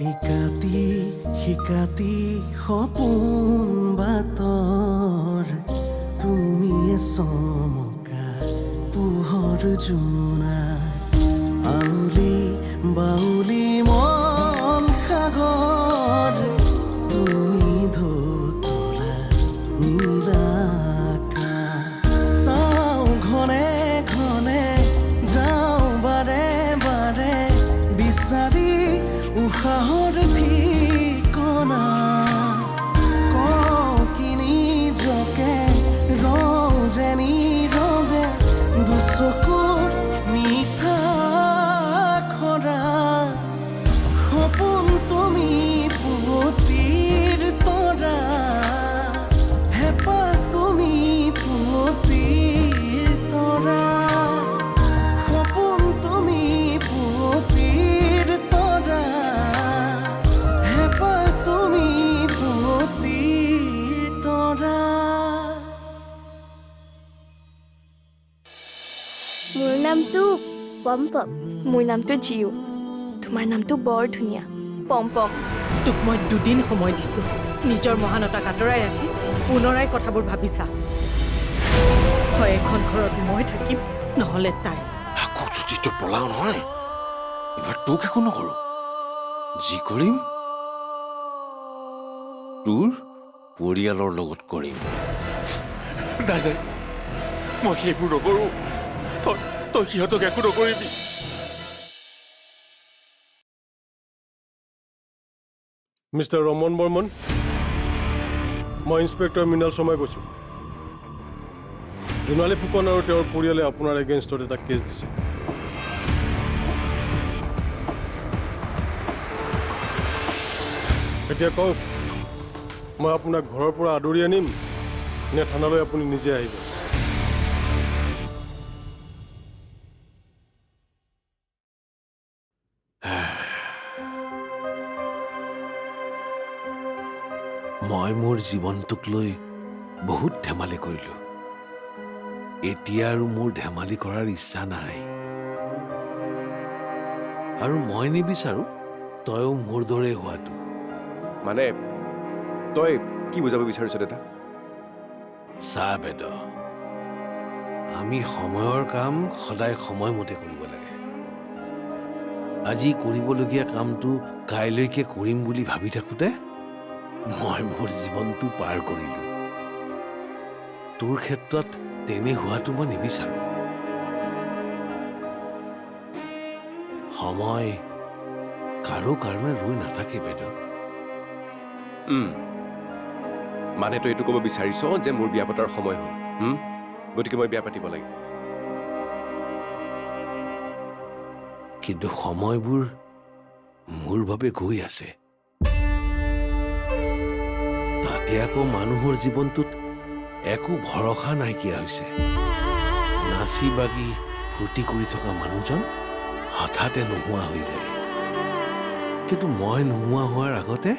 ইকাতি শিকাতি সপোন বাতৰ তুমিয়ে চমকা পোহৰ জোনা আউলি বাউলি মন সাগৰ তুমি ধুতলা নীলা আকাশ চাওঁ ঘনে ঘনে যাওঁ বাৰে বাৰে বিচাৰি উশাহৰ ঠিকনা কওঁ কি নিজকে ৰওঁ যে নীৰৱে দুচকুৰ মিঠা খৰা সপোন তুমি পুৱতিৰ তৰা হেঁপাহ তুমি পুৱতিৰ তৰা সপোন তুমি পুৱতিৰ তৰা হেঁপাহ তুমি পুৱতিৰ তৰা মোৰ নামটো পম্পম। মোৰ নামটো জিউ। তোমাৰ নামটো বৰ ধুনীয়া, পম্পম। তোক মই 2 দিন সময় দিছো নিজৰ মহানতাক আঁতৰাই ৰাখি পুনৰাই কথাবোৰ ভাবিছা হয় এখন ঘৰত মই থাকিম নহলে তাই আকৌ যদি তই পলাও নহয় এবাৰ তোক একো নকৰো যি কৰিম তোৰ পৰিয়ালৰ লগত কৰিম নাই নাই মই সেইবোৰ নকৰো তই সিহঁতক একো নকৰিবি মিষ্টাৰ ৰমন বৰ্মন মই ইন্সপেক্টৰ মৃণাল শৰ্মাই কৈছোঁ জোনালী ফুকন আৰু তেওঁৰ পৰিয়ালে আপোনাৰ এগেইনষ্টত এটা কেছ দিছে এতিয়া কওক মই আপোনাক ঘৰৰ পৰা আদৰি আনিম নে থানালৈ আপুনি নিজে আহিব মই মোৰ জীৱনটোক লৈ বহুত ধেমালি কৰিলো এতিয়া আৰু মোৰ ধেমালি কৰাৰ ইচ্ছা নাই আৰু মই নিবিচাৰো তইও মোৰ দৰে হোৱাটো মানে তই কি বুজাব বিচাৰিছ দেতা চা বেদ আমি সময়ৰ কাম সদায় সময়মতে কৰিব লাগে আজি কৰিবলগীয়া কামটো কাইলৈকে কৰিম বুলি ভাবি থাকোঁতে মই মোৰ জীৱনটো পাৰ কৰিলো তোৰ ক্ষেত্ৰত তেনে হোৱাটো মই নিবিচাৰো সময় কাৰো কাৰণে ৰৈ নাথাকে বেদ মানে তই এইটো ক'ব বিচাৰিছ যে মোৰ বিয়া পতাৰ সময় হ'ল গতিকে মই বিয়া পাতিব লাগে কিন্তু সময়বোৰ মোৰ বাবে গৈ আছে তাতে আকৌ মানুহৰ জীৱনটোত একো ভৰসা নাইকিয়া হৈছে নাচি বাগি ফূৰ্তি কৰি থকা মানুহজন হঠাতে নোহোৱা হৈ যায় কিন্তু মই নোহোৱা হোৱাৰ আগতে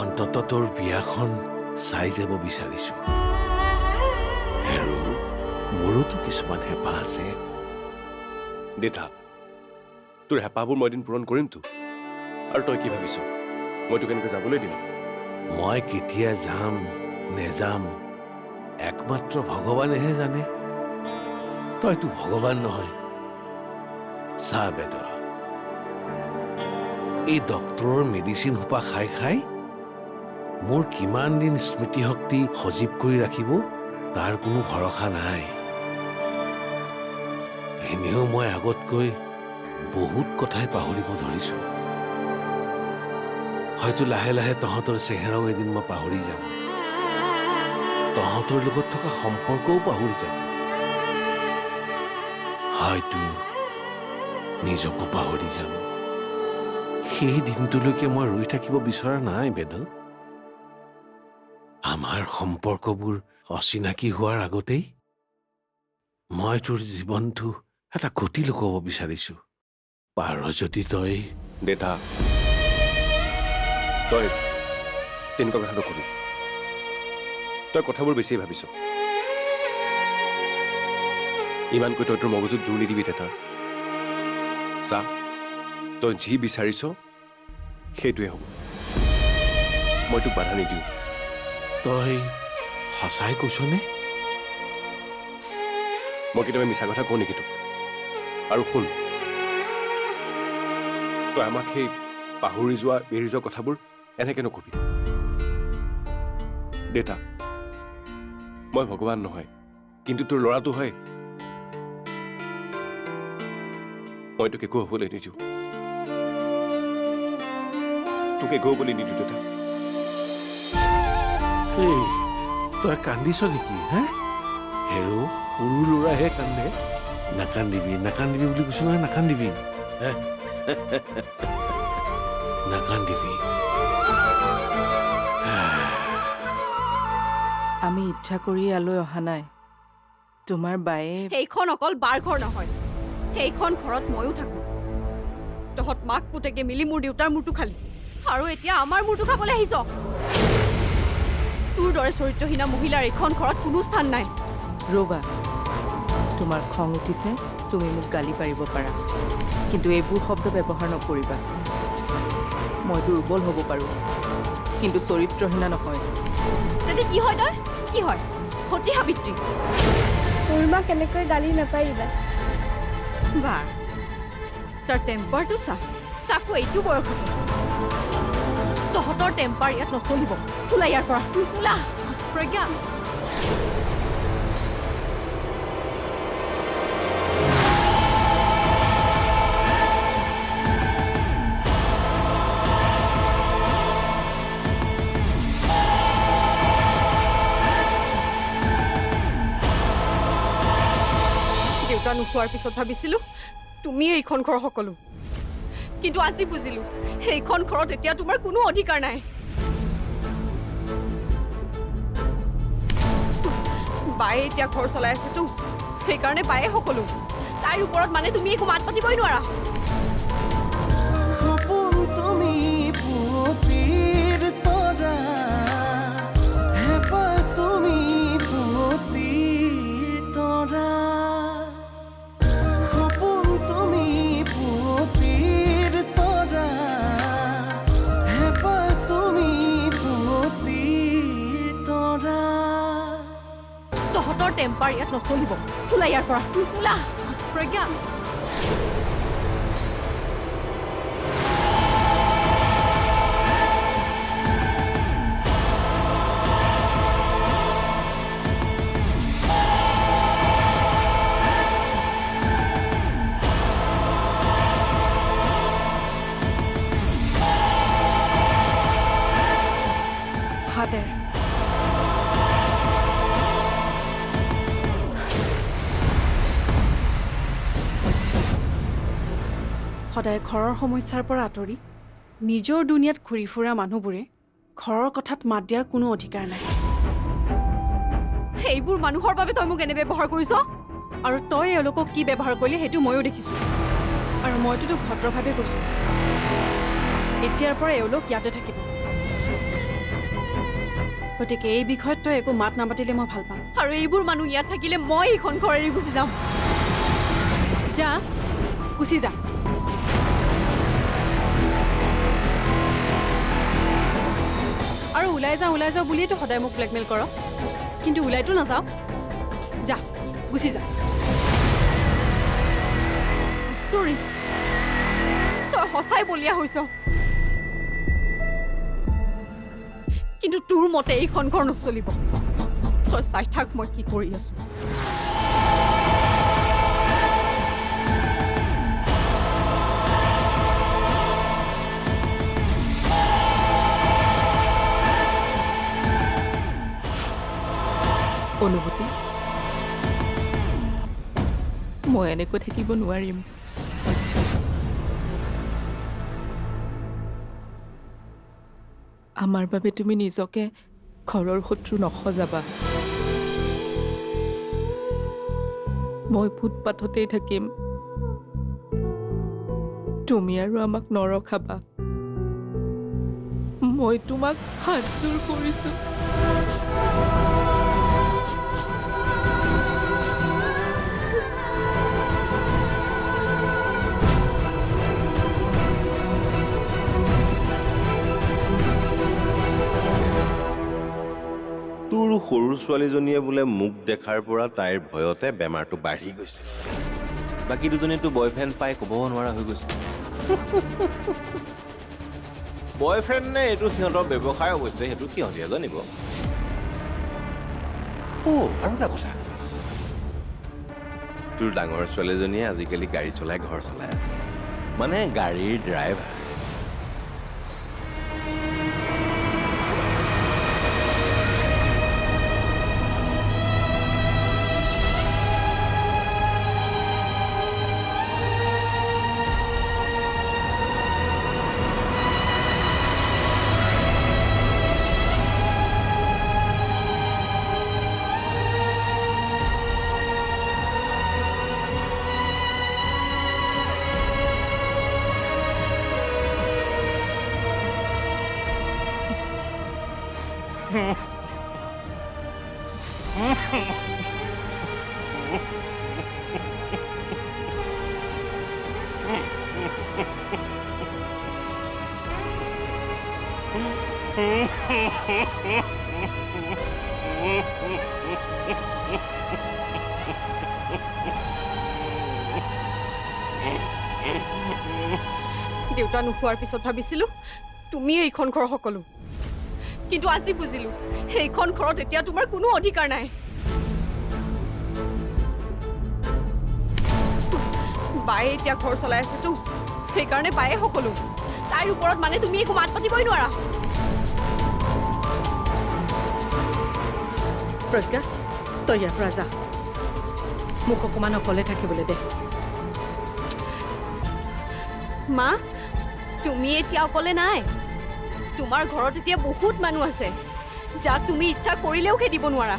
অন্তত তোৰ বিয়াখন চাই যাব বিচাৰিছো আৰু মোৰোতো কিছুমান হেঁপাহ আছে দেতা তোৰ হেঁপাহবোৰ মই এদিন পূৰণ কৰিমতো আৰু তই কি ভাবিছ মই তোক এনেকৈ যাবলৈ দিম মই কেতিয়া যাম নেযাম একমাত্ৰ ভগৱানেহে জানে তইতো ভগৱান নহয় চা বেদ এই ডক্তৰৰ মেডিচিন সোপা খাই খাই মোৰ কিমান দিন স্মৃতিশক্তি সজীৱ কৰি ৰাখিব তাৰ কোনো ভৰসা নাই এনেও মই আগতকৈ বহুত কথাই পাহৰিব ধৰিছো হয়তো লাহে লাহে তহঁতৰ চেহেৰাও এদিন মই পাহৰি যাম তহঁতৰ লগত থকা সম্পৰ্কও পাহৰি যাম হয়তো নিজকো পাহৰি যাম সেই দিনটোলৈকে মই ৰৈ থাকিব বিচৰা নাই বেদ আমাৰ সম্পৰ্কবোৰ অচিনাকি হোৱাৰ আগতেই মই তোৰ জীৱনটো এটা গতি লগাব বিচাৰিছো পাৰ যদি তই দেতা তই তেনেকুৱা কথা নকবি তই কথাবোৰ বেছিয়ে ভাবিছ ইমানকৈ তই তোৰ মগজুত জোৰ নিদিবি দেতা চা তই যি বিচাৰিছ সেইটোৱে হ'ব। মই তোক বাধা নিদিওঁ। তই সঁচাই কৈছনে? মই কেতিয়াবা মিছা কথা কওঁ নেকি তোক? আৰু শুন, তই আমাক সেই পাহৰি যোৱা এৰি যোৱা কথাবোৰ এনেকে নকবি। দেউতা, মই ভগৱান নহয়, কিন্তু তোৰ ল'ৰাটো হয়। মই তোক একো হ'বলৈ নিদিওঁ। তোক একো হ'বলৈ নিদিওঁ দেউতা। এই তই কান্দিছ নেকি? হে হেৰো সৰু ল'ৰাহে কান্দে। নাকান্দিবি নাকান্দিবি বুলি কৈছো নহয়, নাকান্দিবি। হে? নাকান্দিবি। আমি ইচ্ছা কৰি ইয়ালৈ অহা নাই। তোমাৰ বায়ে সেইখন অকল বাৰ ঘৰ নহয়, সেইখন ঘৰত ময়ো থাকো। তহঁত মাক পুতেকে মিলি মোৰ দেউতাৰ মূৰটো খালি, আৰু এতিয়া আমাৰ মূৰটো খাবলৈ আহিছ। তোৰ দৰে চৰিত্ৰহীনা মহিলাৰ এইখন ঘৰত কোনো স্থান নাই। ৰ'বা, তোমাৰ খং উঠিছে, তুমি মোক গালি পাৰিব পাৰা, কিন্তু এইবোৰ শব্দ ব্যৱহাৰ নকৰিবা। মই দুৰ্বল হ'ব পাৰোঁ, কিন্তু চৰিত্ৰহীনা নহয়। তেন্তে কি হয় তই? কি হয়? সতী সাবিত্ৰী। মোৰ মাক এনেকৈ গালি নাপাৰিবা। বা তাৰ টেম্পাৰটো চা, তাকো এইটো বয়সত। তহঁতৰ টেম্পাৰ ইয়াত নচলিব। ওলা ইয়াৰ পৰা, ওলা। প্ৰজ্ঞা, দেউতা নোখোৱাৰ পিছত ভাবিছিলো তুমি এইখন ঘৰৰ সকলো, কিন্তু আজি বুজিলো সেইখন ঘৰত এতিয়া তোমাৰ কোনো অধিকাৰ নাই। বায়ে এতিয়া ঘৰ চলাই আছেতো, সেইকাৰণে বায়ে সকলো। তাইৰ ওপৰত মানে তুমি একো মাত পাতিবই নোৱাৰা। সপোন তুমি পুৱতিৰ তৰা, হেঁপাহ তুমি পুৱতিৰ তৰা। সপোন তুমি পুৱতিৰ তৰা, হেঁপাহ তুমি পুৱতিৰ তৰা। তহঁতৰ টেম্পাৰ ইয়াত নচলিব। ওলা ইয়াৰ পৰা, ওলা। প্ৰজ্ঞা, হাতে সদায় ঘৰৰ সমস্যাৰ পৰা আঁতৰি নিজৰ দুনিয়াত ঘূৰি ফুৰা মানুহবোৰে ঘৰৰ কথাত মাত দিয়াৰ কোনো অধিকাৰ নাই। সেইবোৰ মানুহৰ বাবে তই মোক এনে ব্যৱহাৰ কৰিছ? আৰু তই এওঁলোকক কি ব্যৱহাৰ কৰিলি সেইটো ময়ো দেখিছোঁ। আৰু মইতো তোক ভদ্ৰভাৱে কৈছোঁ, এতিয়াৰ পৰা এওঁলোক ইয়াতে থাকিব। গতিকে এই বিষয়ত তই একো মাত নামাতিলে মই ভাল পাম। আৰু এইবোৰ মানুহ ইয়াত থাকিলে মই এইখন ঘৰ এৰি গুচি যাম। যা, গুচি যা। আৰু ওলাই যাওঁ বুলিয়েতো সদায় মোক ব্লেকমেইল কৰ, কিন্তু ওলাইতো নাযাওঁ। যা, গুচি যা। চৰি, তই সঁচাই বলিয়া হৈছ, কিন্তু তোৰ মতে এইখন ঘৰ নচলিব। তই চাই থাক মই কি কৰি আছো। অনুভূতি, মই এনেকৈ থাকিব নোৱাৰিম। আমাৰ বাবে তুমি নিজকে ঘৰৰ শত্ৰু নসজাবা। মই ফুটপাথতেই থাকিম, তুমি আৰু আমাক নৰখাবা। মই তোমাক হাতযোৰ কৰিছো। তোৰ সৰু ছোৱালীজনীয়ে বোলে মোক দেখাৰ পৰা তাইৰ ভয়তে বেমাৰটো বাঢ়ি গৈছে বাকী দুজনীতো বয়ফ্ৰেণ্ড পাই ক'ব নোৱাৰা হৈ গৈছে বয়ফ্ৰেণ্ড নে এইটো সিহঁতৰ ব্যৱসায় অৱশ্যে সেইটো সিহঁতিয়ে জানিব আৰু এটা কথা তোৰ ডাঙৰ ছোৱালীজনীয়ে আজিকালি গাড়ী চলাই ঘৰ চলাই আছে মানে গাড়ীৰ ড্ৰাইভাৰ দেউতা নোখোৱাৰ পিছত ভাবিছিলো তুমি এইখন ঘৰ সকলো কিন্তু আজি বুজিলো এইখন ঘৰত এতিয়া তোমাৰ কোনো অধিকাৰ নাই বায়ে এতিয়া ঘৰ চলাই আছেতো সেইকাৰণে বায়ে সকলো তাইৰ ওপৰত মানে তুমি একো মাত পাতিবই নোৱাৰা প্ৰজ্ঞা তই ইয়াৰ পৰা যা মোক অকণমান অকলে থাকিবলৈ দে মা তুমি এতিয়া অকলে নাই তোমাৰ ঘৰত এতিয়া বহুত মানুহ আছে যাক তুমি ইচ্ছা কৰিলেও খেদিব নোৱাৰা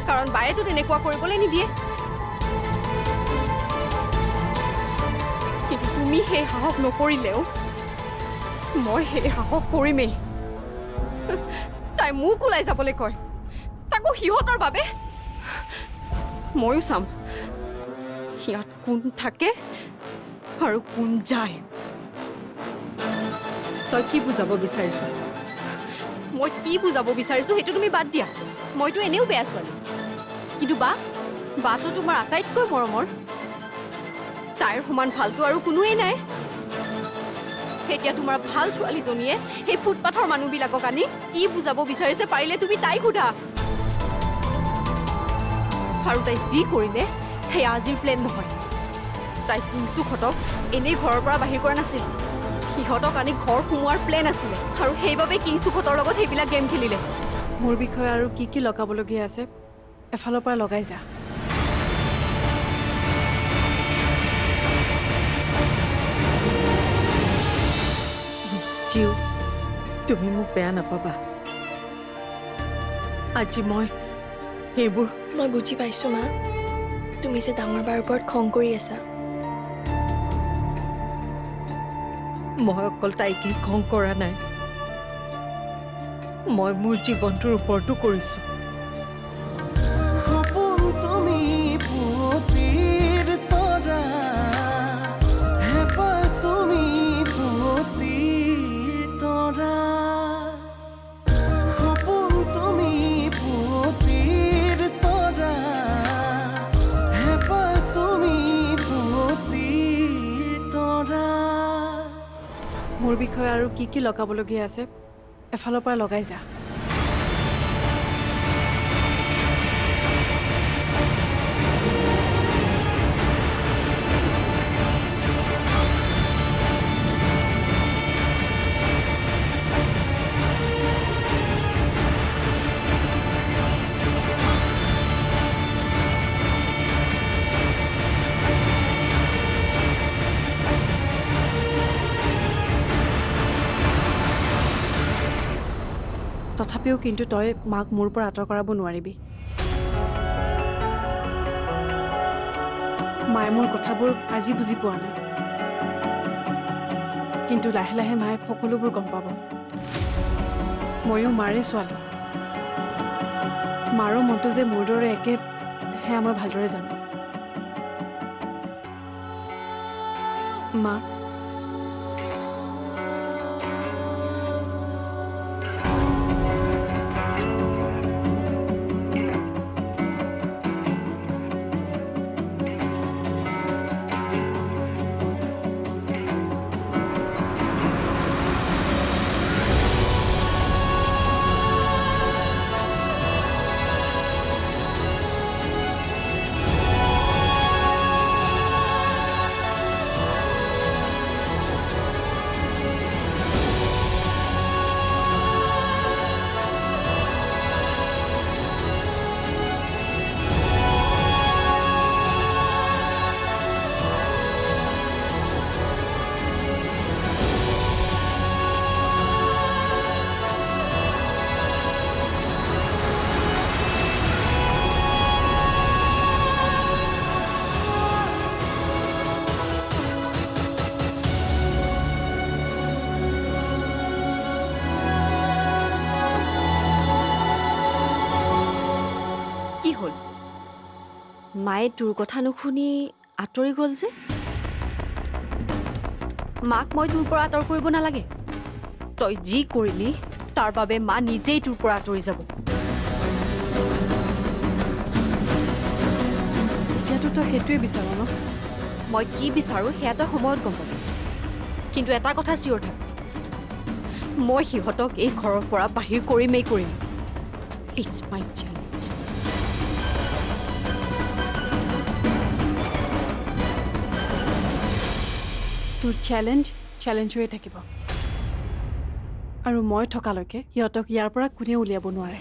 কাৰণ বায়েতো তেনেকুৱা কৰিবলৈ নিদিয়ে কিন্তু তুমি সেই সাহস নকৰিলেও মই সেই সাহস কৰিমেই তাই মোক ওলাই যাবলৈ কয় তাকো সিহঁতৰ বাবে ময়ো চাম সিহঁত কোন থাকে আৰু কোন যায় তই কি বুজাব বিচাৰিছ মই কি বুজাব বিচাৰিছো সেইটো তুমি বাদ দিয়া মইতো এনেও বেয়া ছোৱালী কিন্তু বাটো তোমাৰ আটাইতকৈ মৰমৰ তাইৰ সমান ভালটো আৰু কোনোৱেই নাই এতিয়া তোমাৰ ভাল ছোৱালীজনীয়ে সেই ফুটপাথৰ মানুহবিলাকক আনি কি বুজাব বিচাৰিছে পাৰিলে তুমি তাইক সোধা আৰু তাই যি কৰিলে সেই আজিৰ প্লেন নহয় তাই কিংচুকহঁতক এনেই ঘৰৰ পৰা বাহিৰ কৰা নাছিল সিহঁতক আনি ঘৰ সোমোৱাৰ প্লেন আছিলে আৰু সেইবাবে কিংচুকহঁতৰ লগত সেইবিলাক গেম খেলিলে মোৰ বিষয়ে আৰু কি লগাবলগীয়া আছে এফালৰ পৰা লগাই যা জিউ তুমি মোক বেয়া নাপাবা আজি মই এইবোৰ মই বুজি পাইছোঁ মা তুমি যে ডাঙৰ বাৰ ওপৰত খং কৰি আছা মই অকল তাইকে খং কৰা নাই মই মোৰ জীৱনটোৰ ওপৰতো কৰিছোঁ সপোন তুমি পুৱতিৰ তৰা হেঁপাহ তুমি পুৱতিৰ তৰা সপোন তুমি পুৱতিৰ তৰা হেঁপাহ তুমি পুৱতিৰ তৰা মোৰ বিষয়ে আৰু কি লগাবলগীয়া আছে এফালৰ পৰা লগাই যা তথাপিও কিন্তু তই মাক মোৰ পৰা আঁতৰ কৰাব নোৱাৰিবি মায়ে মোৰ কথাবোৰ আজি বুজি পোৱা নাই কিন্তু লাহে লাহে মায়ে সকলোবোৰ গম পাব ময়ো মাৰে ছোৱালী মাৰো মনটো যে মোৰ দৰে একে সেয়া মই ভালদৰে জানো মা মায়ে তোৰ কথা নুশুনি আঁতৰি গ'ল যে মাক মই তোৰ পৰা আঁতৰ কৰিব নালাগে তই যি কৰিলি তাৰ বাবে মা নিজেই তোৰ পৰা আঁতৰি যাব এতিয়াতো তই সেইটোৱে বিচাৰ ন মই কি বিচাৰোঁ সেয়া তই সময়ত গম পাবি কিন্তু এটা কথা চিঞৰ থাক মই সিহঁতক এই ঘৰৰ পৰা বাহিৰ কৰিমেই কৰিম ইটছ মাই চেলেঞ্জ তোৰ চেলেঞ্জ হৈয়ে থাকিব আৰু মই থকালৈকে সিহঁতক ইয়াৰ পৰা কোনেও উলিয়াব নোৱাৰে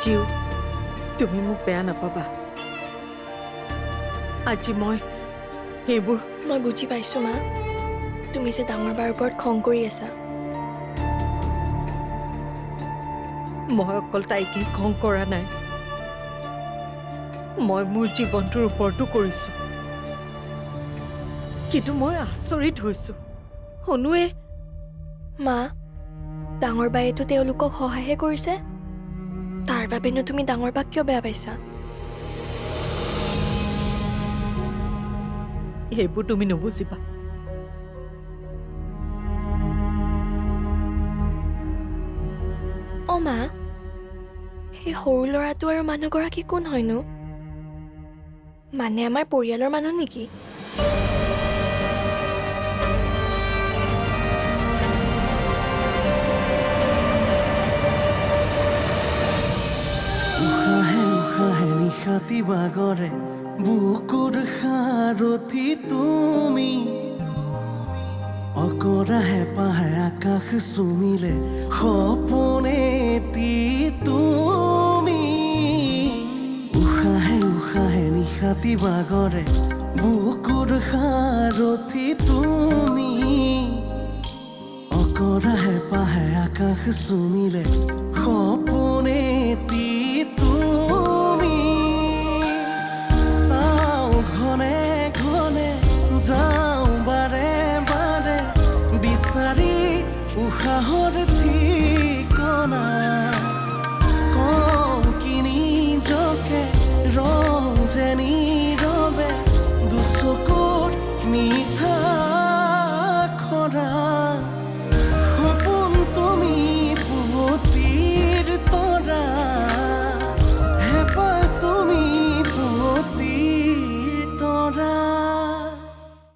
জিউ তুমি মোক বেয়া নাপাবা আজি মই এইবোৰ মই বুজি পাইছোঁ মা তুমি যে ডাঙৰ বাৰ ওপৰত খং কৰি আছা মই অকল তাইকেই খং কৰা নাই মই মোৰ জীৱনটোৰ ওপৰতো কৰিছোঁ কিন্তু মই আচৰিত হৈছোঁ শুনোৱে মা ডাঙৰ বায়েতো তেওঁলোকক সহায়হে কৰিছে তাৰ বাবেনো তুমি ডাঙৰ বাক কিয় বেয়া পাইছা সেইবোৰ তুমি নুবুজিবা অ' মা সেই সৰু ল'ৰাটো আৰু মানুহগৰাকী কোন হয়নো মানে আমাৰ পৰিয়ালৰ মানুহ নেকি উশাহে উশাহে নিশাতি বাগৰে বুকুৰ সাৰথি তুমি অকৰা হেঁপাহে আকাশ চুমিলে সপোনেতি তুমি উশাহে উশাহে নিশাতি বাগৰে বুকুৰ সাৰথি তুমি অকৰা হেঁপাহে আকাশ চুমিলে সপোনেতি তুমি চাওঁ ঘনে ঘনে যাওঁ বাৰে বাৰে বিচাৰি উশাহৰ ঠিকনা কওঁ কি নিজকে ৰওঁ যে নীৰৱে দুচকুৰ